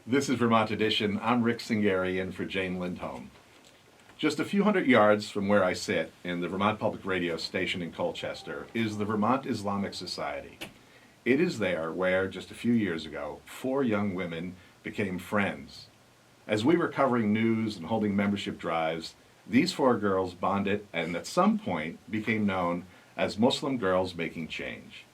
This is Vermont Edition. I'm Rick Singari in for Jane Lindholm. Just a few hundred yards from where I sit in the Vermont Public Radio station in Colchester is the Vermont Islamic Society. It is there where, just a few years ago, 4 young women became friends. As we were covering news and holding membership drives, these 4 girls bonded and at some point became known as Muslim Girls Making Change.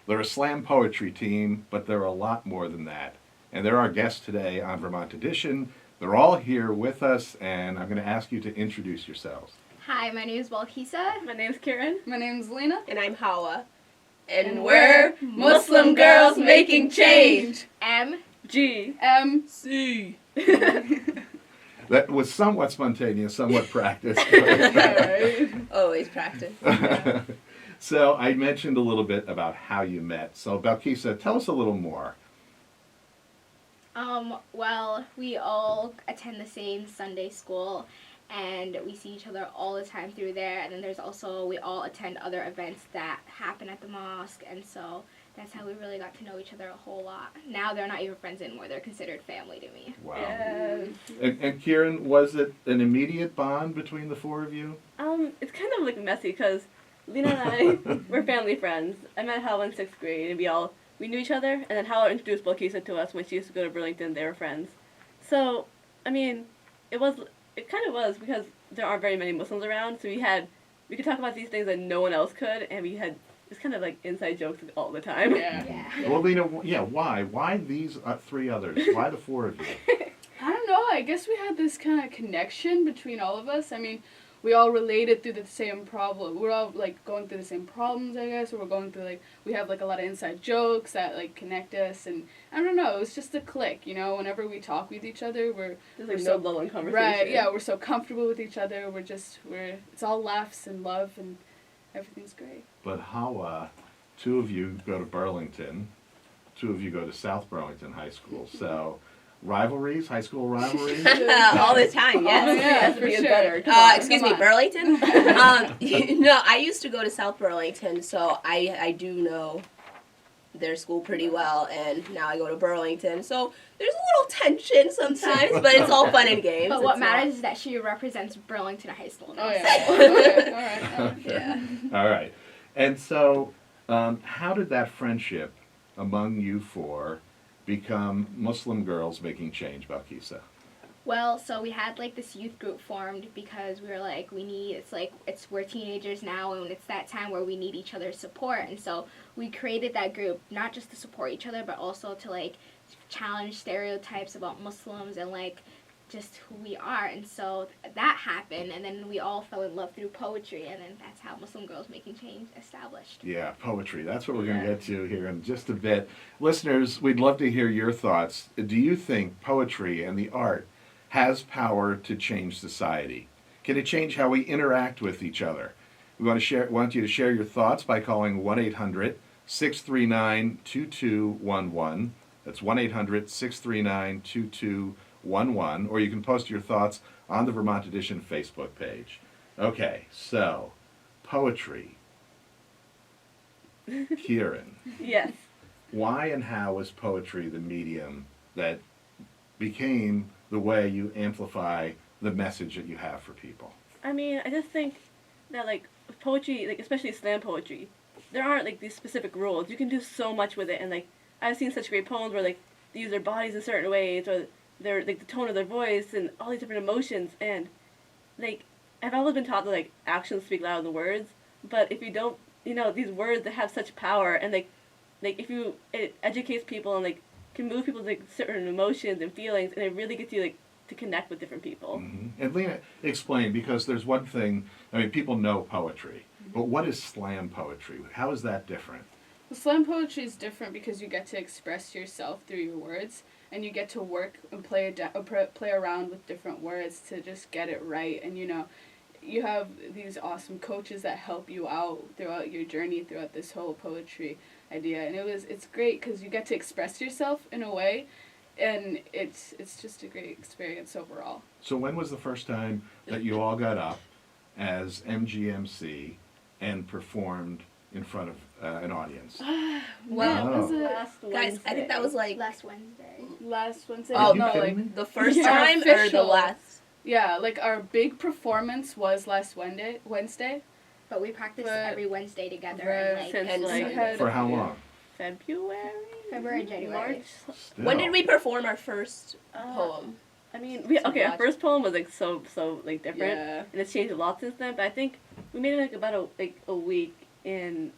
They're a slam poetry team, but they're a lot more than that. And they're our guests today on Vermont Edition. They're all here with us, and I'm going to ask you to introduce yourselves. Hi, my name is Balkisa. My name's Kiran. My name's Lena. And I'm Hawa. And we're Muslim Girls Making Change. MGMC. That was somewhat spontaneous, somewhat practiced. Always practice. So I mentioned a little bit about how you met. So Balkisa, tell us a little more. Well, we all attend the same Sunday school, and we see each other all the time through there. And then there's also, we all attend other events that happen at the mosque, and so that's how we really got to know each other a whole lot. Now they're not even friends anymore. They're considered family to me. Wow. Yes. And Kiran, was it an immediate bond between the 4 of you? It's kind of like messy because Lena and I were family friends. I met Hawa in 6th grade, and we knew each other, and then Hawa introduced Balkisa to us when she used to go to Burlington. They were friends. So, I mean, it kind of was because there aren't very many Muslims around, so we could talk about these things that no one else could, and we had just kind of like inside jokes all the time. Yeah. Well, Lena, why? Why these 3 others? Why the 4 of you? I don't know. I guess we had this kind of connection between all of us. I mean, we all related through the same problem. We're all, like, going through the same problems, I guess. Or we're going through, like, we have, like, a lot of inside jokes that, like, connect us. And, I don't know, it's just a click, you know? Whenever we talk with each other, There's we're like so, no lull in conversation. Right, yeah, we're so comfortable with each other. It's all laughs and love, and everything's great. But Hawa, 2 of you go to Burlington. 2 of you go to South Burlington High School. So, rivalries, high school rivalries? All the time, yes. Oh, yeah, to for be sure. better. Excuse me, Burlington? No, I used to go to South Burlington, so I do know their school pretty well, and now I go to Burlington. So there's a little tension sometimes, but it's all fun and games. But what matters is that she represents Burlington High School now. Oh, yeah. Okay, all right. Yeah. All right. And so, how did that friendship among you 4 become Muslim Girls Making Change, Balkisa? Well, so we had like this youth group formed because we were like, we're teenagers now, and it's that time where we need each other's support. And so we created that group not just to support each other, but also to like challenge stereotypes about Muslims and like just who we are. And so that happened, and then we all fell in love through poetry, and then that's how Muslim Girls Making Change established. Yeah, poetry. That's what we're going to get to here in just a bit. Listeners, we'd love to hear your thoughts. Do you think poetry and the art has power to change society? Can it change how we interact with each other? We want you to share your thoughts by calling 1-800-639-2211. That's 1-800-639-2211. Or you can post your thoughts on the Vermont Edition Facebook page. Okay, so, poetry. Kiran, Yes. why and how was poetry the medium that became the way you amplify the message that you have for people? I mean, I just think that, like, poetry, like, especially slam poetry, there aren't, like, these specific rules. You can do so much with it, and, like, I've seen such great poems where, like, they use their bodies in certain ways, or their, like, the tone of their voice, and all these different emotions, and, like, I've always been taught that, like, actions speak louder than words, but if you don't, you know, these words that have such power, and, like, it educates people, and, like, can move people to like certain emotions and feelings, and it really gets you like to connect with different people. Mm-hmm. And Lena, explain, because there's one thing, I mean, people know poetry, but what is slam poetry? How is that different? Well, slam poetry is different because you get to express yourself through your words, and you get to work and play around with different words to just get it right. And you know, you have these awesome coaches that help you out throughout your journey, throughout this whole poetry idea. And it's great because you get to express yourself in a way, and it's just a great experience overall. So when was the first time that you all got up as MGMC and performed in front of an audience? Well, Was it? Last guys, Wednesday. I think that was like Last Wednesday. last Wednesday. Oh, you no, kidding like me? The first Yeah, time or the official. last? yeah, like our big performance was last Wednesday. But we practiced But- every Wednesday together. Right. And, like, Since And like we had- For how Yeah. long? February, February, January. March. Still. When did we perform our first Uh, poem? I mean, So our much. first poem was like so like different, Yeah. and it's changed a lot since then. But I think we made it like about a week in.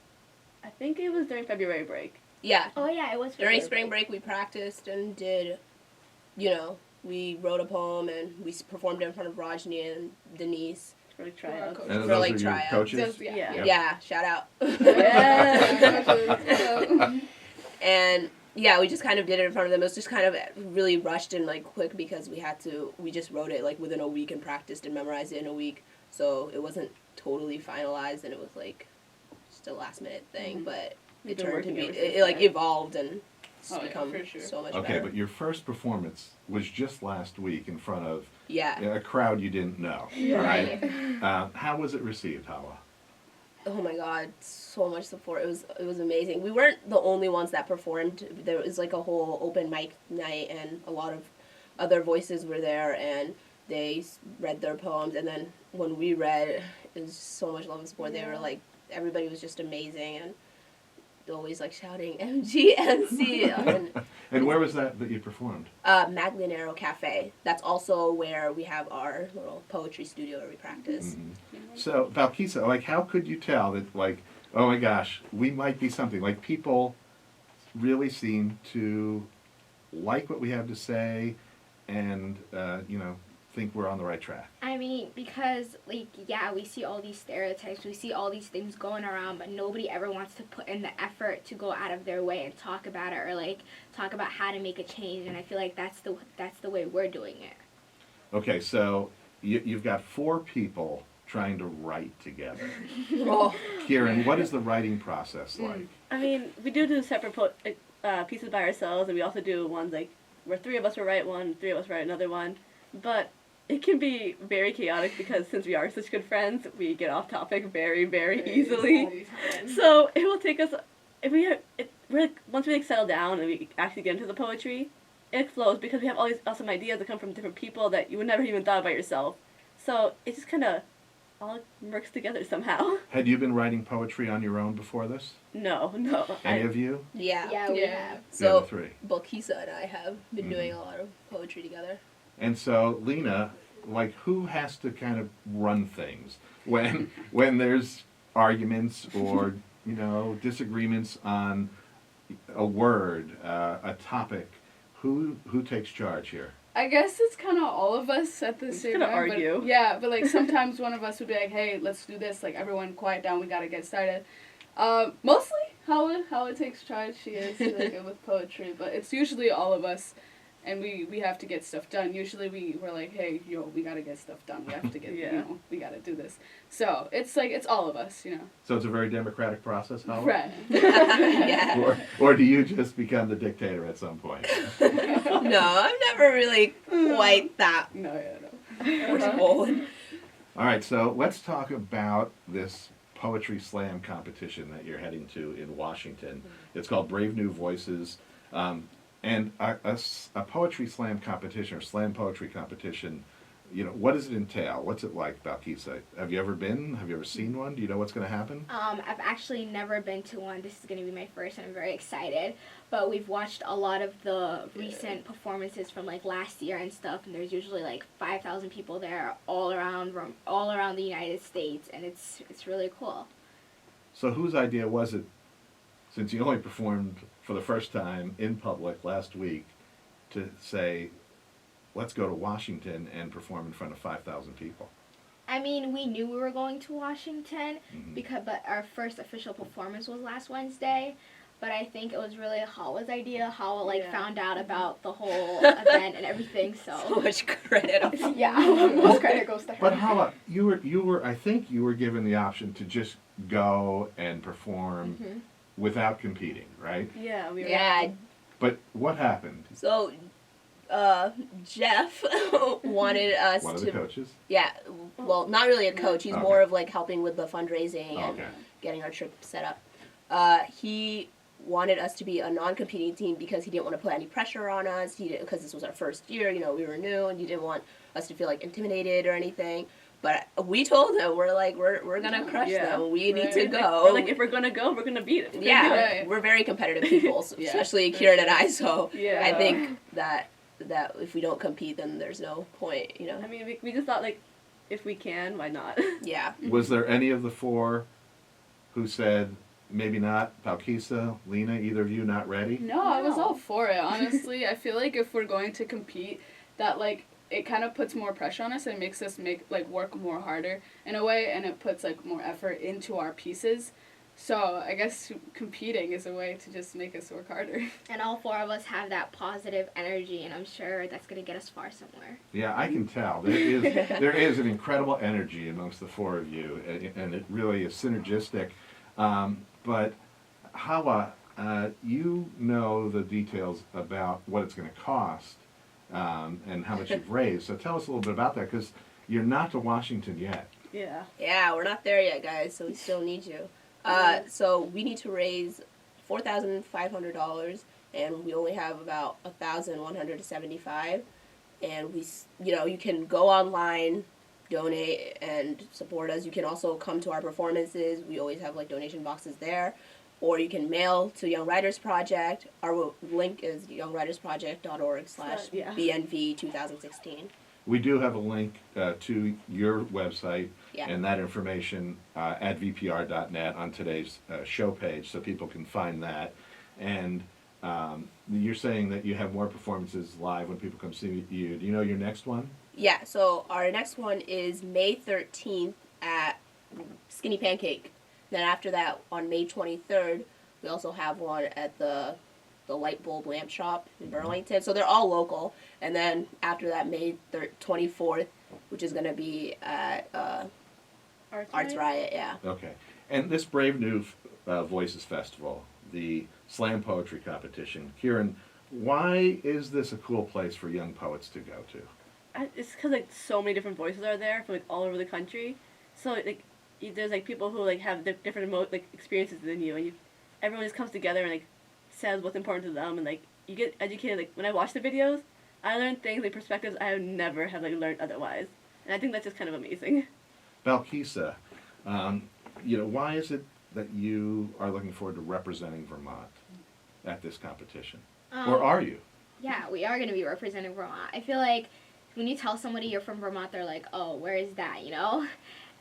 I think it was during February break. Yeah. Oh yeah, it was During February spring break, we practiced and did, we wrote a poem and we performed it in front of Rajni and Denise. For like For our tryouts. coach. And For, those like, are your tryouts. coaches? Just, yeah. Yeah. Yeah, shout out. Yeah. And yeah, we just kind of did it in front of them. It was just kind of really rushed and like quick because we just wrote it like within a week and practiced and memorized it in a week. So it wasn't totally finalized and it was like just a last minute thing, Mhm. but We've it been turned to working be, ever since it like then. evolved and it's Oh, yeah, become for sure. so much Okay, better. but your first performance was just last week in front of Yeah. a crowd you didn't know, right? How was it received, Hawa? Oh my god, so much support. It was amazing. We weren't the only ones that performed. There was like a whole open mic night and a lot of other voices were there and they read their poems and then when we read it was just so much love and support. They were like everybody was just amazing and always like shouting MGMC and And where was that you performed? Maglinero Cafe. That's also where we have our little poetry studio where we practice. Mhm. So, Balkisa, like, how could you tell that, like, oh my gosh, we might be something? Like, people really seem to like what we have to say and, think we're on the right track. I mean, because, like, yeah, we see all these stereotypes, we see all these things going around, but nobody ever wants to put in the effort to go out of their way and talk about it or, like, talk about how to make a change, and I feel like that's the way we're doing it. Okay, so you've got 4 people trying to write together. Oh, Kiran, what is the writing process like? I mean, we do separate pieces by ourselves, and we also do ones like where 3 of us will write one, 3 of us write another one. But it can be very chaotic because since we are such good friends, we get off topic very, very easily. So it will take us once we settle down and we actually get into the poetry, it flows because we have all these awesome ideas that come from different people that you would never even thought about yourself. So it just kind of all works together somehow. Had you been writing poetry on your own before this? No. Any of you? yeah. Yeah, we Yeah. have. The other So 3. Balkisa and I have been Mhm. doing a lot of poetry together. And so, Lena, like, who has to kind of run things when there's arguments or disagreements on a word, a topic? Who takes charge here? I guess it's kind of all of us at the We're just same gonna time. argue. But, yeah, but like sometimes one of us would be like, "Hey, let's do this." Like everyone, quiet down. We gotta get started. Mostly Hawa takes charge. She is like with poetry, but it's usually all of us, and we have to get stuff done. Usually we're like, "Hey, we gotta get stuff done. We have to get Yeah. we gotta do this." So it's like it's all of us, So it's a very democratic process, Hawa? Right. Yeah. Or do you just become the dictator at some point? No, I'm never really quite that No, forceful. All right, so let's talk about this poetry slam competition that you're heading to in Washington. It's called Brave New Voices. And a poetry slam competition or slam poetry competition, what does it entail? What's it like, Balkisa? Have you ever been? Have you ever seen one? Do you know what's going to happen? I've actually never been to one. This is going to be my first, and I'm very excited. But we've watched a lot of the recent performances from like last year and stuff, and there's usually like 5,000 people there all around the United States, and it's really cool. So whose idea was it, since you only performed for the first time in public last week, to say, let's go to Washington and perform in front of 5,000 people? I mean, we knew we were going to Washington Mhm. but our first official performance was last Wednesday. But I think it was really Hawa's idea. Hawa Yeah. found out about the whole event and everything. So So much credit. yeah, most credit goes to her. But Hawa, I think you were given the option to just go and perform Mhm. without competing, right? Yeah, we were. Yeah. But what happened? So, Jeff wanted us One of to. the coaches? Yeah. Well, not really a coach. He's Okay. more of like helping with the fundraising Oh, and okay. getting our trip set up. He wanted us to be a non-competing team because he didn't want to put any pressure on us. Because this was our first year, you know, we were new, and he didn't want us to feel like intimidated or anything. But we told him, we're gonna crush them. We need to go. We're like, if we're gonna go, we're gonna beat it. Yeah, we're very competitive people, especially Kiran and I. So I think that if we don't compete, then there's no point, you know. I mean, we just thought, like, if we can, why not? Yeah. Was there any of the four who said maybe not? Balkisa, Lena, either of you not ready? No, I was all for it, honestly. I feel like if we're going to compete, that, like, it kind of puts more pressure on us and makes us work more harder in a way, and it puts, like, more effort into our pieces. So I guess competing is a way to just make us work harder. And all four of us have that positive energy, and I'm sure that's going to get us far somewhere. Yeah, I can tell. There is an incredible energy amongst the four of you, and it really is synergistic. But Hawa, you know the details about what it's going to cost and how much you've raised. So tell us a little bit about that, because you're not to Washington yet. Yeah. Yeah, we're not there yet, guys, so we still need you. So we need to raise $4,500, and we only have about 1,175. And you can go online, donate, and support us. You can also come to our performances. We always have, like, donation boxes there. Or you can mail to Young Writers Project. Our link is youngwritersproject.org/BNV2016. We do have a link to your website Yeah. and that information at vpr.net on today's show page, so people can find that. And you're saying that you have more performances live when people come see you. Do you know your next one? Yeah, so our next one is May 13th at Skinny Pancake. Then after that, on May 23rd, we also have one at the Light Bulb Lamp Shop in Burlington. So they're all local. And then after that, May 24th, which is going to be at Arts Riot, yeah. Okay. And this Brave New Voices Festival, the slam poetry competition, Kiran, why is this a cool place for young poets to go to? It's because, like, so many different voices are there from, like, all over the country. So, like, there's, like, people who, like, have different experiences than you, and everyone just comes together and, like, says what's important to them, and, like, you get educated. Like, when I watch the videos, I learn things, like, perspectives I would never have, like, learned otherwise, and I think that's just kind of amazing. Balkisa, why is it that you are looking forward to representing Vermont at this competition? Or are you? Yeah, we are going to be representing Vermont. I feel like when you tell somebody you're from Vermont, they're like, oh, where is that, you know?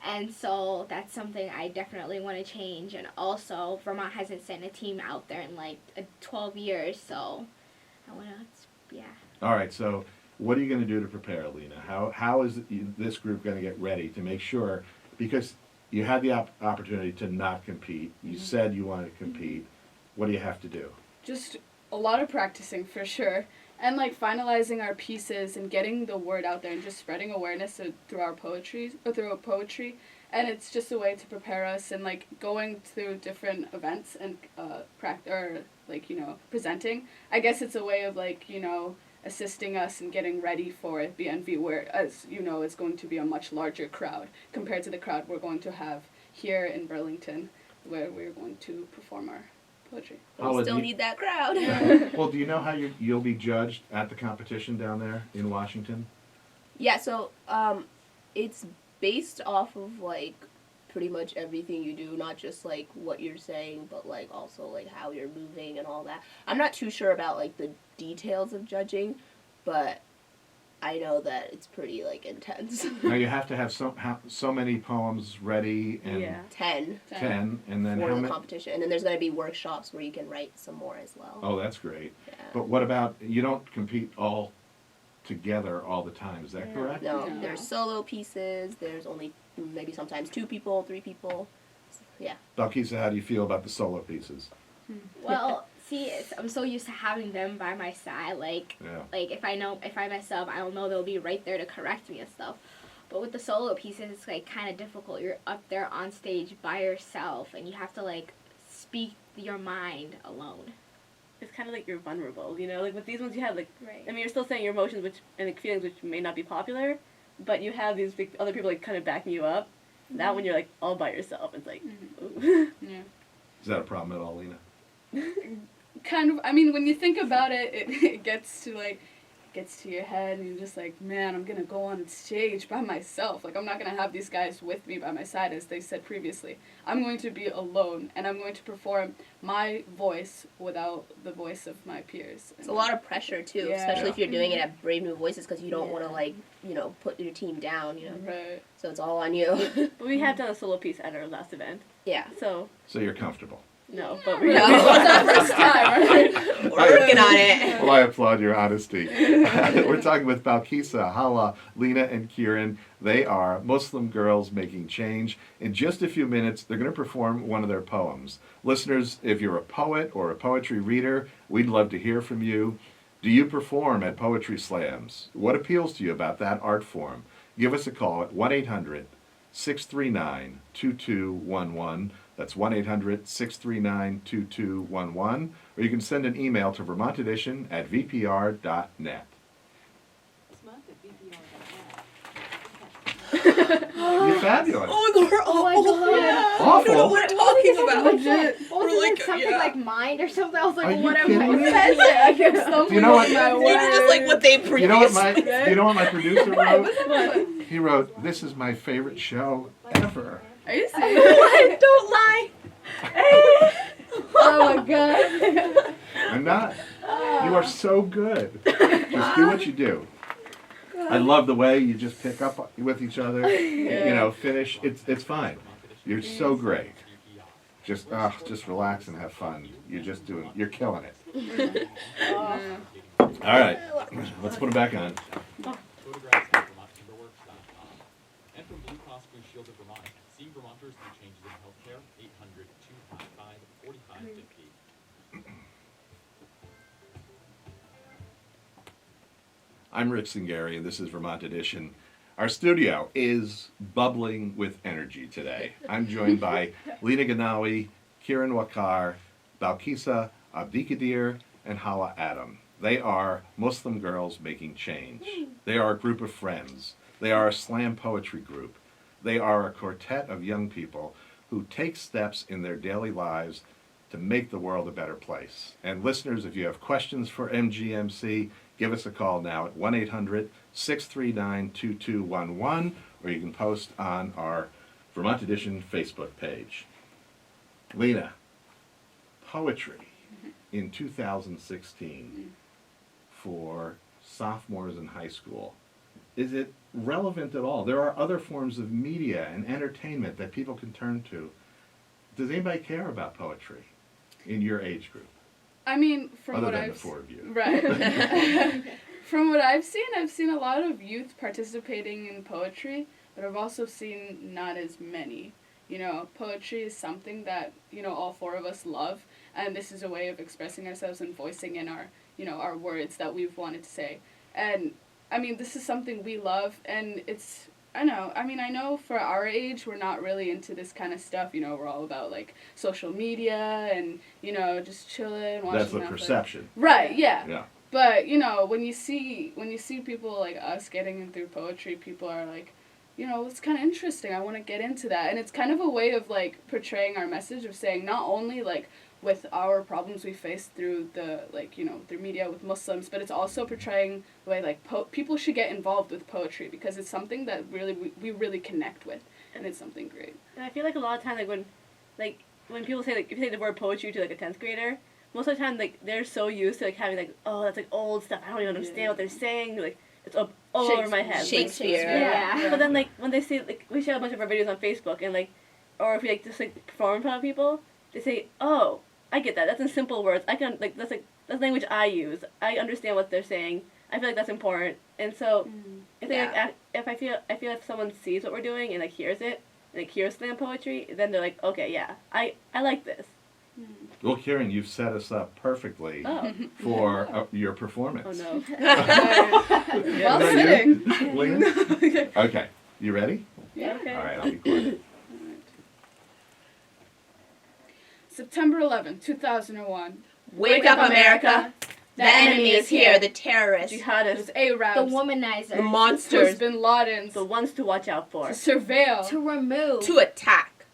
And so that's something I definitely want to change. And also, Vermont hasn't sent a team out there in, like, 12 years, so I want to, yeah. All right, so what are you going to do to prepare, Lena? How is this group going to get ready to make sure, because you had the opportunity to not compete, you said you wanted to compete, what do you have to do? Just a lot of practicing, for sure. And, like, finalizing our pieces and getting the word out there and just spreading awareness through our poetry. And it's just a way to prepare us, and, like, going through different events and presenting. I guess it's a way of, like, assisting us in getting ready for BNV, where, as you know, it's going to be a much larger crowd compared to the crowd we're going to have here in Burlington, where we're going to perform our poetry. But we still need that crowd. Well, do you know how you'll be judged at the competition down there in Washington? Yeah, so it's based off of, like, pretty much everything you do, not just, like, what you're saying, but, like, also, like, how you're moving and all that. I'm not too sure about, like, the details of judging, but I know that it's pretty, like, intense. Now you have to have so many poems ready, and 10 and then for how the many? competition, and then there's going to be workshops where you can write some more as well. Oh, that's great. Yeah. But what about, you don't compete all together all the time, is that correct? No, No. there's solo pieces. There's only maybe sometimes 2 people, 3 people. Yeah. Balkisa, how do you feel about the solo pieces? Well, see, I'm so used to having them by my side. Like, Yeah. if I mess up, I don't know they'll be right there to correct me and stuff. But with the solo pieces, it's, like, kind of difficult. You're up there on stage by yourself, and you have to, like, speak your mind alone. It's kind of like you're vulnerable, you know? Like, with these ones, you have, like, Right. I mean, you're still saying your emotions and like, feelings which may not be popular, but you have these other people, like, kind of backing you up. That one, you're, like, all by yourself. It's like, ooh. Yeah. Is that a problem at all, Lena? kind of, I mean, when you think about it, it gets to your head, and you're just like, man, I'm gonna go on stage by myself. Like, I'm not gonna have these guys with me by my side, as they said previously. I'm going to be alone, and I'm going to perform my voice without the voice of my peers. It's a lot of pressure too, Yeah. especially if you're doing it at Brave New Voices, because you don't Yeah. want to, like, you know, put your team down, you know. Right. So it's all on you. But we have done a solo piece at our last event, Yeah. so So you're comfortable. no. But we No. It's our first time, right? We're working on it. Well, I applaud your honesty. We're talking with Balkisa, Hawa, Lena, and Kiran. They are Muslim girls making change. In just a few minutes, they're going to perform one of their poems. Listeners, if you're a poet or a poetry reader, we'd love to hear from you. Do you perform at poetry slams? What appeals to you about that art form? Give us a call at 1-800-639-2211. That's 1-800-639-2211. Or you can send an email to Vermont Edition at vpr.net. You're fabulous. Oh my god, Oh my God. Awful. I don't know what I'm talking about. Legit. We're Wasn't like, it something yeah. like mind or something? I was like, Are you what am kidding I me? saying? I kept stumbling You know what- on my You know, just like what they previous. You know what my producer wrote? He wrote, "This is my favorite show ever." Are you serious? Don't lie. Oh my god. I'm not. You are so good. Just do what you do. I love the way you just pick up with each other. You know, finish. It's fine. You're so great. Just relax and have fun. You're killing it. All right, let's put it back on. Photographs at VermontTimberworks.com. And from Blue Cross Blue Shield of Vermont, see Vermonters through changes in healthcare, 800-255-4550. I'm Rick Singari, and this is Vermont Edition. Our studio is bubbling with energy today. I'm joined by Lena Ginawi, Kiran Waqar, Balkisa Abdikadir, and Hawa Adam. They are Muslim girls making change. They are a group of friends. They are a slam poetry group. They are a quartet of young people who take steps in their daily lives to make the world a better place. And listeners, if you have questions for MGMC, give us a call now at 1-800-639-2211, or you can post on our Vermont Edition Facebook page. Lena, poetry in 2016 for sophomores in high school. Is it relevant at all? There are other forms of media and entertainment that people can turn to. Does anybody care about poetry in your age group? I mean, from Other what than I've the four of you. Right. From what I've seen a lot of youth participating in poetry, but I've also seen not as many. You know, poetry is something that, you know, all four of us love, and this is a way of expressing ourselves and voicing in our, you know, our words that we've wanted to say. And, I mean, this is something we love, and it's, I know for our age, we're not really into this kind of stuff. You know, we're all about, like, social media and, you know, just chilling, watching That's the Netflix. perception. Right, yeah. Yeah. But, you know, when you see people like us getting in through poetry, people are like, you know, it's kind of interesting. I want to get into that. And it's kind of a way of, like, portraying our message of saying not only, like, with our problems we face through the, like, you know, through media with Muslims, but it's also portraying the way, like, people should get involved with poetry because it's something that really we really connect with, and it's something great. And I feel like a lot of times, when people say, like, if you say the word poetry to, like, a 10th grader, most of the time, like, they're so used to, like, having, like, oh, that's, like, old stuff. I don't even understand what they're saying. Like, it's all over my head. Shakespeare. Yeah. But then, like, when they say, like, we share a bunch of our videos on Facebook, and, like, or if we, like, just, like, perform in front of people, they say, oh, I get that. That's in simple words. I can, like, that's language I use. I understand what they're saying. I feel like that's important. And so, if I feel if someone sees what we're doing and, like, hears it, like, hears slam poetry, then they're like, okay, yeah, I like this. Well, Kiran, you've set us up perfectly Oh. for your performance. Oh, no. Well Is that fitting. you, Lena? Okay, you ready? Yeah. Okay. All right, I'll be quiet. September 11th, 2001. Wake up, America. The enemy is here. The terrorists. Jihadists, The Arabs. womanizer. The monsters. Bin Ladens. the ones to watch out for. To surveil. To remove. To attack.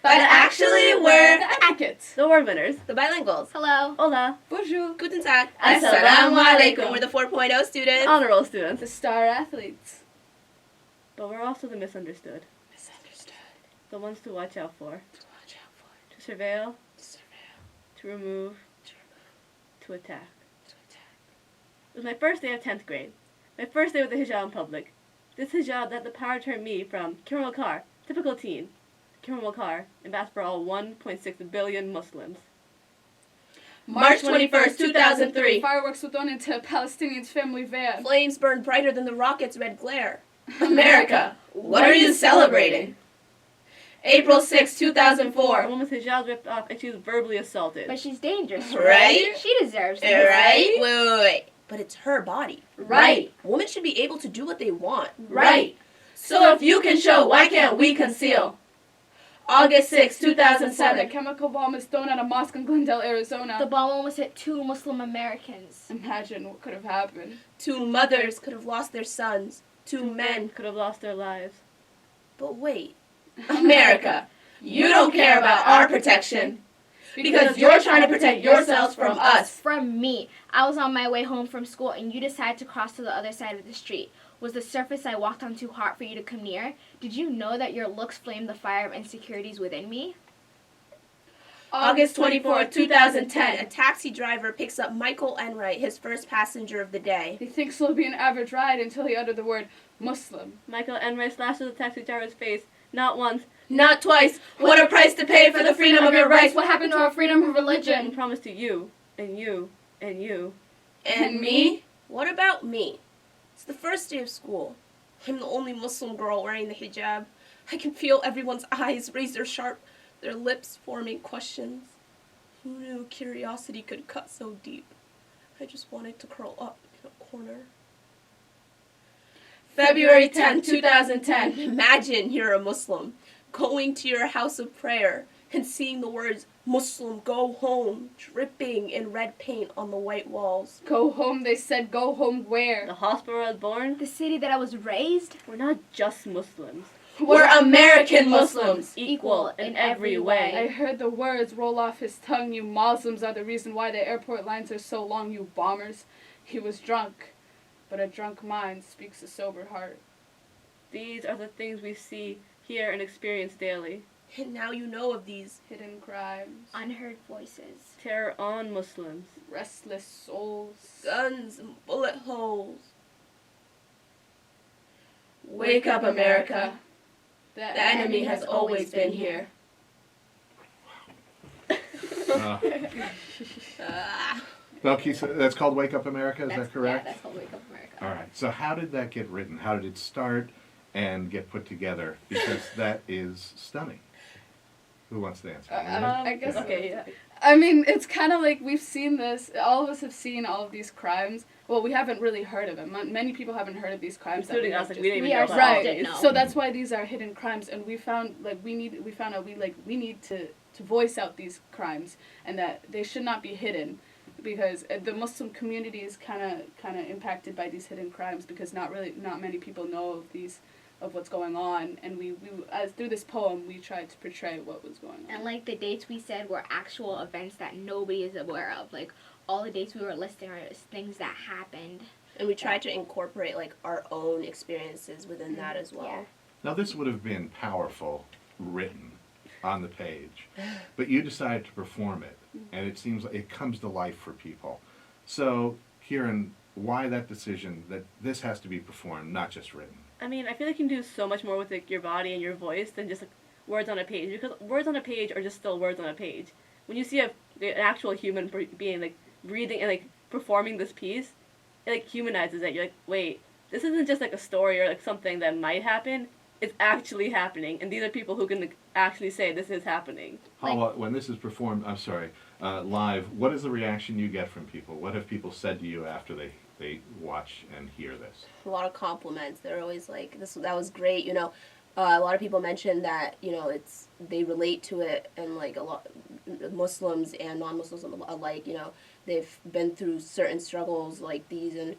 But actually, we're the advocates. The award winners. the bilinguals. Hello. Hola. Bonjour. Guten Tag. Assalamu alaikum. We're the 4.0 students. Honor roll students. The star athletes. But we're also the misunderstood. Misunderstood. The ones to watch out for. To watch out for. To surveil. To surveil. To remove. To remove. To attack. To attack. It was my first day of 10th grade. My first day with the hijab in public. This hijab that the power turned me from Kiran Waqar, typical teen, to Kiran Waqar, ambassador for all 1.6 billion Muslims. March 21st, 2003. Fireworks were thrown into a Palestinian's family van. Flames burned brighter than the rocket's red glare. America, what are you celebrating? April 6, A 2004. woman's hijab ripped off and she was verbally assaulted. But she's dangerous, Right? She deserves Right? this. Wait. But it's her body. Right. Women should be able to do what they want. Right. So if you can show, why can't we conceal? August 6, A 2007. chemical bomb is thrown at a mosque in Glendale, Arizona. The bomb almost hit 2 Muslim Americans. Imagine what could have happened. 2 mothers could have lost their sons. 2 men. could have lost their lives. But wait. America, you don't care about our protection. Because you're trying to protect yourselves from us. From me. I was on my way home from school and you decided to cross to the other side of the street. Was the surface I walked on too hot for you to come near? Did you know that your looks flamed the fire of insecurities within me? August 24, 2010. A taxi driver picks up Michael Enright, his first passenger of the day. He thinks it'll be an average ride until he uttered the word Muslim. Michael Enright slashes the taxi driver's face, not once, Not twice. What a price to pay for the freedom of your rights. What happened to our freedom of and religion? promised to you, and you, and you. And me? What about me? It's the first day of school. I'm the only Muslim girl wearing the hijab. I can feel everyone's eyes raise their lips forming questions. Who knew curiosity could cut so deep? I just wanted to curl up in a corner. February 10, 2010. Imagine you're a Muslim, going to your house of prayer and seeing the words, Muslim, go home, dripping in red paint on the white walls. Go home, they said. Go home where? The hospital I was born, The city that I was raised? we're not just Muslims. We're American Muslims. Equal in every I way. heard the words roll off his tongue. You Muslims are the reason why the airport lines are so long, you bombers. He was drunk, but a drunk mind speaks a sober heart. These are the things we see, hear, and experience daily. And now you know of these. Hidden crimes, Unheard voices. Terror on Muslims. restless souls. Guns and bullet holes. Wake up, America. The enemy has always been here. Uh, Ah. Balkisa, that's called Wake Up America, is That's- that correct? Yeah, that's called Wake Up America. All right. So how did that get written? How did it start and get put together? Because that is stunning. Who wants to answer? Lena? I guess. Okay, yeah. I mean, it's kind of like we've seen this. All of us have seen all of these crimes. Well, we haven't really heard of them. Many people haven't heard of these crimes. Including that us, like, just- we didn't even We know about ourselves all didn't these. know. So that's why these are hidden crimes, and we found like we need to voice out these crimes, and that they should not be hidden, because the Muslim community is kind of impacted by these hidden crimes, because not many people know of what's going on, and we as through this poem we tried to portray what was going on. And like the dates we said were actual events that nobody is aware of. Like all the dates we were listing are things that happened. And we tried to incorporate like our own experiences within that as well. Yeah. Now this would have been powerful written on the page, but you decided to perform it, and it seems like it comes to life for people. So, Kiran, why that decision that this has to be performed, not just written? I mean, I feel like you can do so much more with like your body and your voice than just like words on a page. Because words on a page are just still words on a page. When you see an actual human being like breathing and like performing this piece, it like humanizes it. You're like, wait, this isn't just like a story or like something that might happen. It's actually happening, and these are people who can like, actually say this is happening. Hawa, when this is performed, live, what is the reaction you get from people? What have people said to you after they watch and hear this? A lot of compliments. They're always like, that was great, you know. A lot of people mention that, you know, they relate to it, and like a lot Muslims and non-Muslims alike, you know, they've been through certain struggles like these, and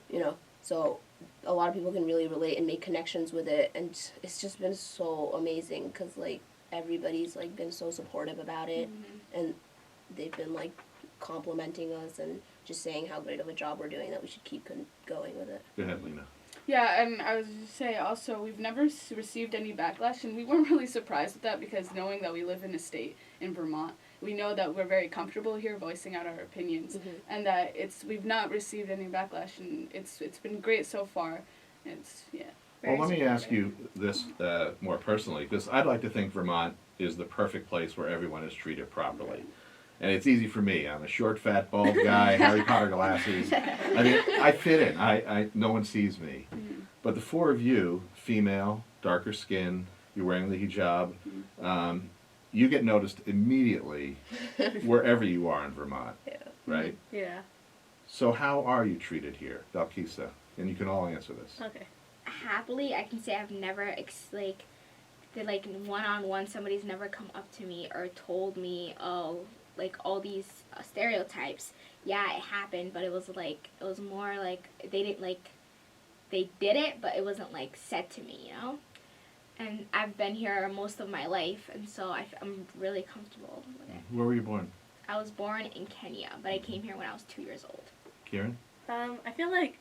you know, so a lot of people can really relate and make connections with it, and it's just been so amazing, because like everybody's like been so supportive about it, and they've been like complimenting us and just saying how great of a job we're doing, that we should keep going with it. Go ahead, Lena. Yeah, and I was going to say also, we've never received any backlash, and we weren't really surprised with that because knowing that we live in a state in Vermont, we know that we're very comfortable here voicing out our opinions, and that we've not received any backlash, and it's been great so far. It's, yeah. Well, let me ask you this more personally, because I'd like to think Vermont is the perfect place where everyone is treated properly. And it's easy for me. I'm a short, fat, bald guy, Harry Potter glasses. I mean, I fit in. No one sees me. But the four of you, female, darker skin, you're wearing the hijab, you get noticed immediately wherever you are in Vermont, right? Yeah. So how are you treated here, Balkisa? And you can all answer this. Okay. Happily, I can say I've never one-on-one, somebody's never come up to me or told me, oh, like all these stereotypes. Yeah, it happened, but it was more like they did it, but it wasn't like said to me, you know. And I've been here most of my life, and so I'm really comfortable with it. Where were you born? I was born in Kenya, but I came here when I was 2 years old. Kiran? I feel like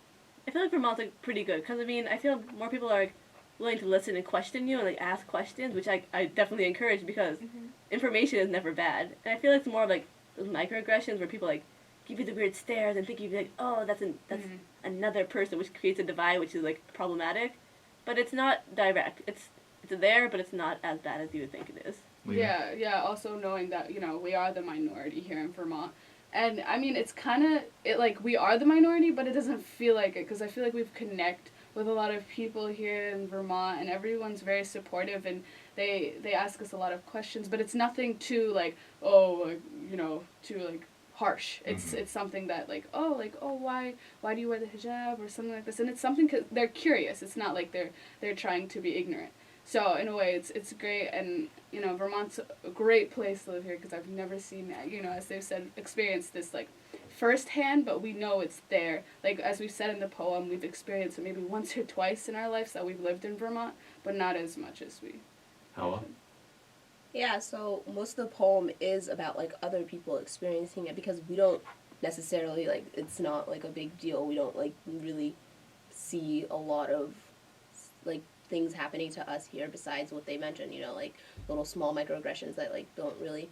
Vermont's like pretty good, because I mean, I feel more people are like, willing to listen and question you and like ask questions, which I definitely encourage, because information is never bad. And I feel like it's more of like those microaggressions where people like give you the weird stares and think you'd be like, oh, that's another person, which creates a divide, which is like problematic. But it's not direct. It's there, but it's not as bad as you would think it is. Lena? Yeah. Also knowing that, you know, we are the minority here in Vermont. And I mean, it's kind of, like, we are the minority, but it doesn't feel like it, because I feel like we've connect with a lot of people here in Vermont, and everyone's very supportive, and they ask us a lot of questions, but it's nothing too, like, too, like, harsh. It's something that, why do you wear the hijab, or something like this, and it's something, cause they're curious. It's not like they're trying to be ignorant. So, in a way, it's great, and, you know, Vermont's a great place to live here, because I've never seen, you know, as they've said, experienced this, like, firsthand, but we know it's there. Like, as we said in the poem, we've experienced it maybe once or twice in our lives that we've lived in Vermont, but not as much as we. Hawa? Yeah, so most of the poem is about, like, other people experiencing it, because we don't necessarily, like, it's not, like, a big deal. We don't, like, really see a lot of, like, things happening to us here besides what they mentioned, you know, like, little small microaggressions that, like, don't really,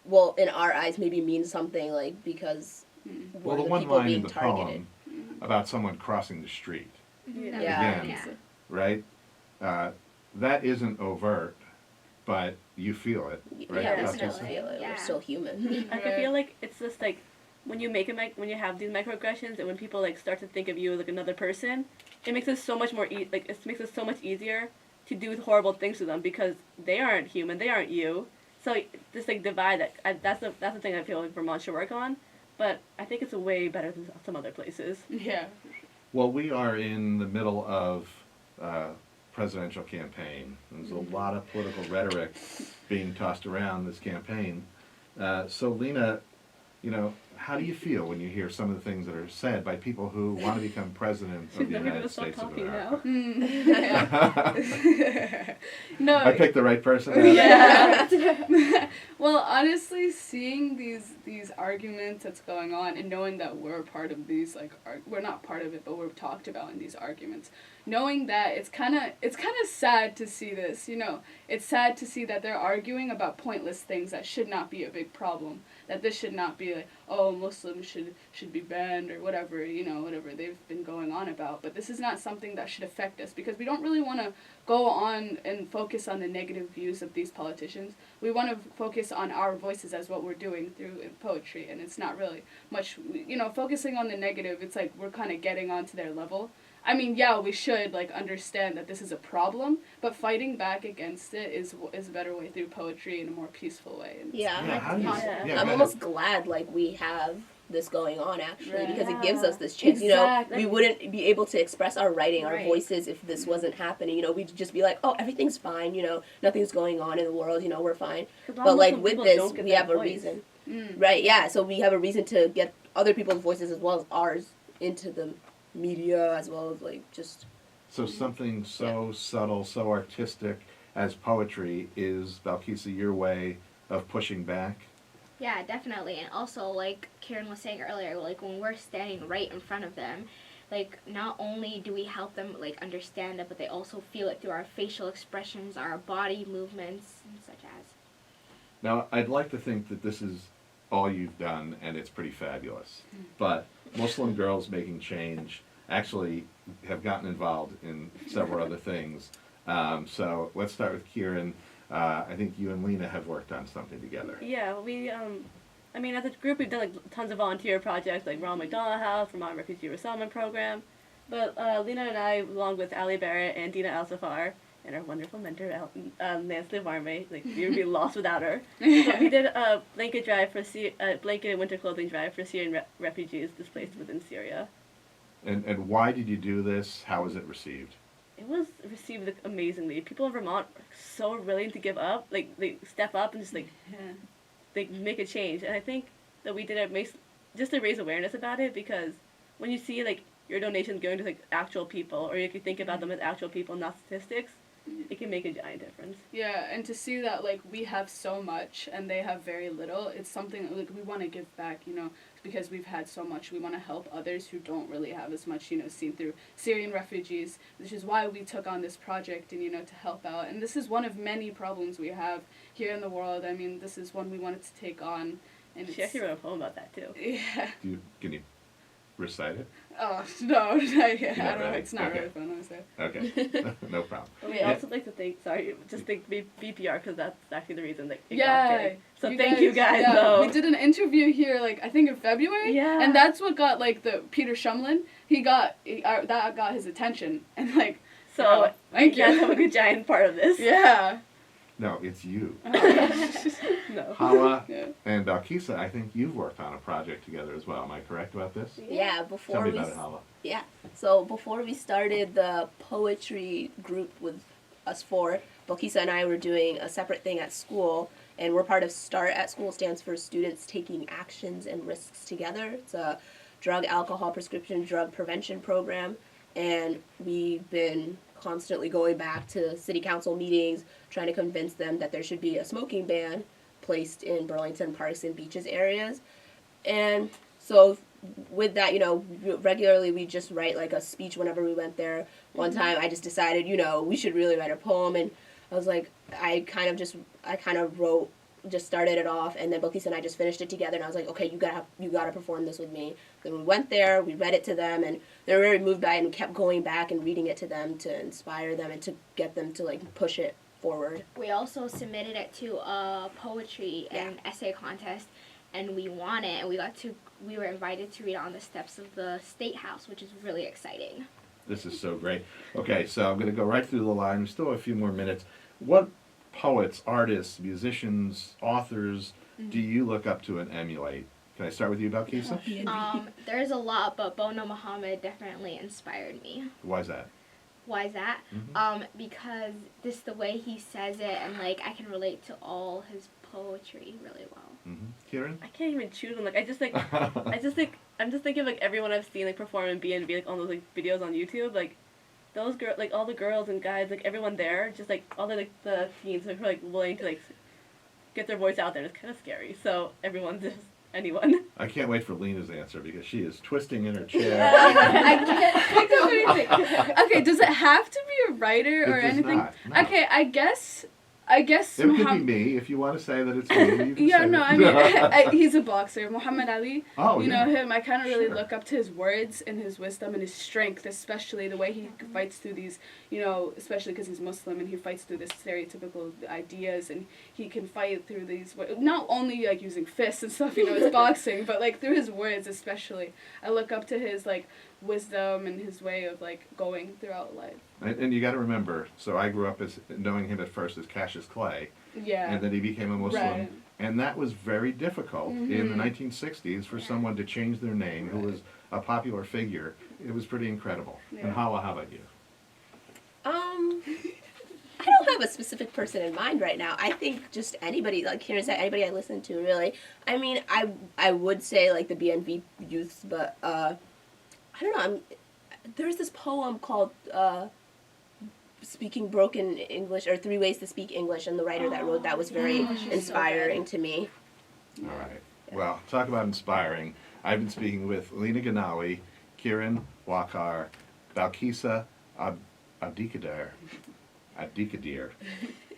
well, in our eyes, maybe mean something, like, because Well, the the one people line in being the targeted. poem about someone crossing the street, Yeah. Again. right? That isn't overt, but you feel it, right? Yeah, we Balkisa? still feel it. Yeah. We're still human. I feel like it's just like when you when you have these microaggressions, and when people like start to think of you as like another person, it makes it so much more it makes it so much easier to do horrible things to them, because they aren't human, they aren't you. So this like divide that's the thing I feel like Vermont should work on, but I think it's way better than some other places. Yeah. Well, we are in the middle of presidential campaign. There's a lot of political rhetoric being tossed around this campaign. So, Lena, you know, how do you feel when you hear some of the things that are said by people who want to become president of the Now United people stop States of talking America? now. No. I picked the right person. Yeah. Well, honestly, seeing these arguments that's going on, and knowing that we're part of these, like, we're not part of it, but we're talked about in these arguments, knowing that it's kind of sad to see this, you know. It's sad to see that they're arguing about pointless things that should not be a big problem. That this should not be like, oh, Muslims should be banned or whatever, you know, whatever they've been going on about. But this is not something that should affect us, because we don't really want to go on and focus on the negative views of these politicians. We want to focus on our voices as what we're doing through poetry, and it's not really much, you know, focusing on the negative. It's like we're kind of getting onto their level. I mean, yeah, we should, like, understand that this is a problem, but fighting back against it is a better way through poetry in a more peaceful way. And I'm almost glad, like, we have this going on, actually, Right. because it gives us this chance. Exactly. You know, we wouldn't be able to express our writing, our Right. voices, if this wasn't happening. You know, we'd just be like, oh, everything's fine, you know, nothing's going on in the world, you know, we're fine. But, like, with this, we have a reason. Right, yeah, so we have a reason to get other people's voices as well as ours into the media, as well as, like, just... So something so subtle, so artistic as poetry. Is Balkisa your way of pushing back? Yeah, definitely. And also, like Kiran was saying earlier, like when we're standing right in front of them, like not only do we help them like understand it, but they also feel it through our facial expressions, our body movements, and such as. Now, I'd like to think that this is all you've done, and it's pretty fabulous. But Muslim Girls Making Change actually have gotten involved in several other things. So let's start with Kiran. I think you and Lena have worked on something together. Yeah, we, I mean, as a group, we've done like tons of volunteer projects, like Ronald McDonald House, Vermont Refugee Resettlement Program. But Lena and I, along with Ali Barrett and Dina Al-Safar, and our wonderful mentor, Nancy Varme, like we would be lost without her. So we did a blanket drive for blanket and winter clothing drive for Syrian refugees displaced within Syria. And why did you do this? How was it received? It was received like, amazingly. People in Vermont are so willing to give up, like they step up and just like they make a change. And I think that we did it just to raise awareness about it, because when you see like your donations going to like actual people, or if you think about them as actual people, not statistics, it can make a giant difference. Yeah, and to see that like we have so much and they have very little, it's something like we want to give back, you know, because we've had so much. We want to help others who don't really have as much, you know, seen through Syrian refugees, which is why we took on this project and, you know, to help out. And this is one of many problems we have here in the world. I mean, this is one we wanted to take on. And She actually wrote a poem about that too. Yeah. Can you recite it? Oh, no, I don't know. ready? It's not Okay. really fun, honestly. Okay, no problem. But we also like to thank, BPR, because that's actually the reason that it got Yeah. big. So thank you guys, though. We did an interview here, like, I think in February. Yeah. And that's what got, like, the Peter Shumlin, that got his attention. And, like, So, yeah, thank you guys you. have a good giant part of this. Yeah. No, it's you. No. Hawa Yeah. and Balkisa, I think you've worked on a project together as well. Am I correct about this? Yeah, Tell before me we about it, Hawa. So before we started the poetry group with us four, Balkisa and I were doing a separate thing at school, and we're part of START at school. Stands for Students Taking Actions and Risks Together. It's a drug, alcohol, prescription drug prevention program, and we've been constantly going back to city council meetings, trying to convince them that there should be a smoking ban placed in Burlington parks and beaches areas. And so with that, you know, regularly we just write like a speech whenever we went there. One time I just decided, you know, we should really write a poem, and I was like, I kind of wrote, just started it off, and then Balkisa and I just finished it together, and I was like, okay, you gotta perform this with me. Then we went there, we read it to them, and they were very moved by it, and we kept going back and reading it to them to inspire them and to get them to like push it forward. We also submitted it to a poetry and essay contest, and we won it, and we were invited to read it on the steps of the State House, which is really exciting. This is so great. Okay, so I'm going to go right through the line. We still have a few more minutes. What poets, artists, musicians, authors do you look up to and emulate? Can I start with you, Balkisa? There's a lot, but Bono Muhammad definitely inspired me. Why is that? Why is that? Because just the way he says it, and like I can relate to all his poetry really well. Kiran? I can't even choose them. Like I'm just thinking of like everyone I've seen like perform in B&B, like on those like videos on YouTube, like those like all the girls and guys, like everyone there, just like all the like the teens who are like willing to like get their voice out there. It's kind of scary. So everyone's just anyone. I can't wait for Lena's answer because she is twisting in her chair. I can't think of anything. Okay, does it have to be a writer or It does anything? not, no. Okay, I guess It could be me. If you want to say that it's me, you can Yeah, say no, it. I mean, he's a boxer. Muhammad Ali, Oh, you yeah. know him. I kind of really Sure. look up to his words and his wisdom and his strength, especially the way he fights through these, you know, especially because he's Muslim and he fights through this stereotypical ideas, and he can fight through these, not only like using fists and stuff, you know, it's boxing, but like through his words especially. I look up to his like wisdom and his way of like going throughout life. And you got to remember, so I grew up as knowing him at first as Cassius Clay, Yeah. and then he became a Muslim. Right. And that was very difficult in the 1960s for someone to change their name who was a popular figure. It was pretty incredible. Yeah. And Hawa, how about you? I don't have a specific person in mind right now. I think just anybody, like Kiran said, anybody I listen to, really. I mean, I would say, like, the BNV youths, but, I don't know, there's this poem called, speaking broken English or 3 Ways to Speak English, and the writer that wrote that was very inspiring to me. All right. Well, talk about inspiring. I've been speaking with Lena Ginawi, Kiran, Waqar, Balkisa Abdikadir,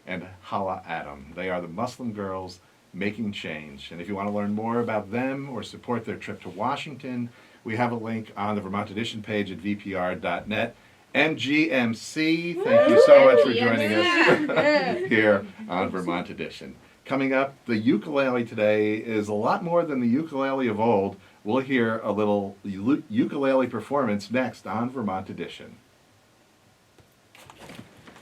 and Hawa Adam. They are the Muslim girls making change. And if you want to learn more about them or support their trip to Washington, we have a link on the Vermont Edition page at vpr.net. MGMC, thank you so much for joining us here on Vermont Edition. Coming up, the ukulele today is a lot more than the ukulele of old. We'll hear a little ukulele performance next on Vermont Edition.